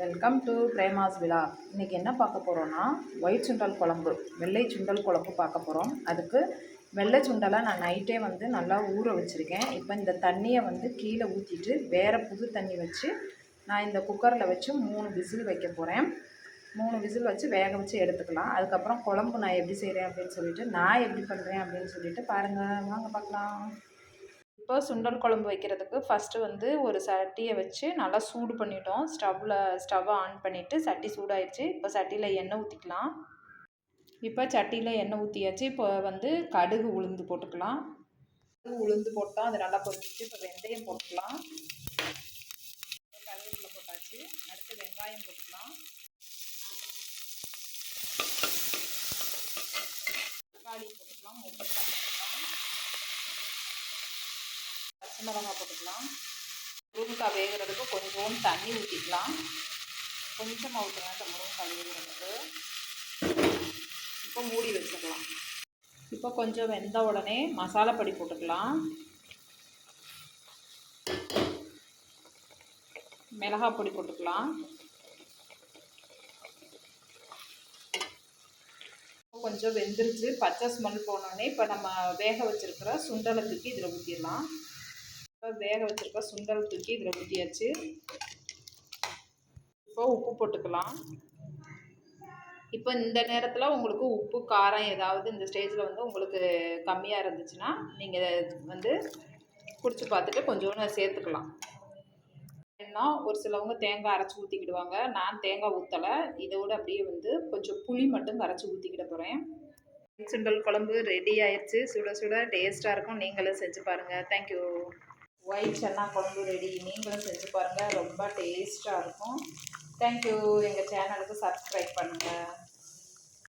Welcome to Prema's விழா. இன்றைக்கி என்ன பார்க்க போகிறோன்னா ஒயிட் சுண்டல் குழம்பு, வெள்ளை சுண்டல் குழம்பு பார்க்க போகிறோம். அதுக்கு வெள்ளை சுண்டலை நான் நைட்டே நல்லா ஊற வச்சுருக்கேன். இப்போ இந்த தண்ணியை கீழே ஊற்றிட்டு வேறு புது தண்ணி வச்சு நான் இந்த குக்கரில் வச்சு 3 விசில் வைக்க போகிறேன். 3 விசில் வச்சு வேக வச்சு எடுத்துக்கலாம். அதுக்கப்புறம் குழம்பு நான் எப்படி செய்கிறேன் அப்படின்னு சொல்லிட்டு நான் எப்படி பண்ணுறேன் அப்படின்னு சொல்லிட்டு பாருங்கள், வாங்க பார்க்கலாம். இப்போ சுண்டல் குழம்பு வைக்கிறதுக்கு ஃபஸ்ட்டு ஒரு சட்டியை வச்சு நல்லா சூடு பண்ணிட்டோம். ஸ்டவ்வை ஆன் பண்ணிவிட்டு சட்டி சூடாயிடுச்சு. இப்போ சட்டியில் எண்ணெய் ஊற்றிக்கலாம். இப்போ சட்டியில் எண்ணெய் ஊற்றியாச்சு. இப்போ கடுகு உளுந்து போட்டுக்கலாம். உளுந்து போட்டால் அது நல்லா பொரிச்சிச்சு. இப்போ வெந்தயம் போட்டுக்கலாம். கருவேப்பிலை போட்டாச்சு. அடுத்து வெங்காயம் போட்டுக்கலாம். தக்காளி போட்டுக்கலாம். முருங்கைக்காய் போட்டுக்கலாம். பச்சை மிளகாய் போட்டுக்கலாம். முருங்கைக்காய் வேகிறதுக்கு கொஞ்சோண்டு தண்ணி ஊற்றிக்கலாம். கொஞ்சமாக ஊற்றுங்க இந்த முருங்கைக்காய் வேகிறதுக்கு. இப்போ மூடி வச்சுக்கலாம். இப்போ கொஞ்சம் வெந்த உடனே மசாலா பொடி போட்டுக்கலாம். மிளகாய் பொடி போட்டுக்கலாம். கொஞ்சம் வெந்துருச்சு. பச்சை ஸ்மெல் போனோடனே இப்போ நம்ம வேக வச்சுருக்கிற சுண்டலை தூக்கி இதில் ஊற்றிடலாம். இப்போ வேக வச்சுருக்க சுண்டல் தூக்கி இதில் ஊற்றியாச்சு. இப்போ உப்பு போட்டுக்கலாம். இப்போ இந்த நேரத்தில் உங்களுக்கு உப்பு காரம் ஏதாவது இந்த ஸ்டேஜில் உங்களுக்கு கம்மியாக இருந்துச்சுன்னா நீங்கள் குடிச்சு பார்த்துட்டு கொஞ்சோன்னு சேர்த்துக்கலாம். ஏன்னா ஒரு சிலவங்க தேங்காய் அரைச்சி ஊற்றிக்கிடுவாங்க. நான் தேங்காய் ஊற்றலை. இதை விட அப்படியே கொஞ்சம் புளி மட்டும் கரைச்சி ஊற்றிக்கிட போகிறேன். சுண்டல் குழம்பு ரெடி ஆயிடுச்சு. சுட சுட டேஸ்ட்டாக இருக்கும். நீங்களும் செஞ்சு பாருங்கள். தேங்க்யூ. ஒயிட் சன்னா குழம்பு ரெடி. நீங்களும் செஞ்சு பாருங்கள். ரொம்ப டேஸ்ட்டாக இருக்கும். தேங்க்யூ. எங்கள் சேனலுக்கு சப்ஸ்கிரைப் பண்ணுங்கள்.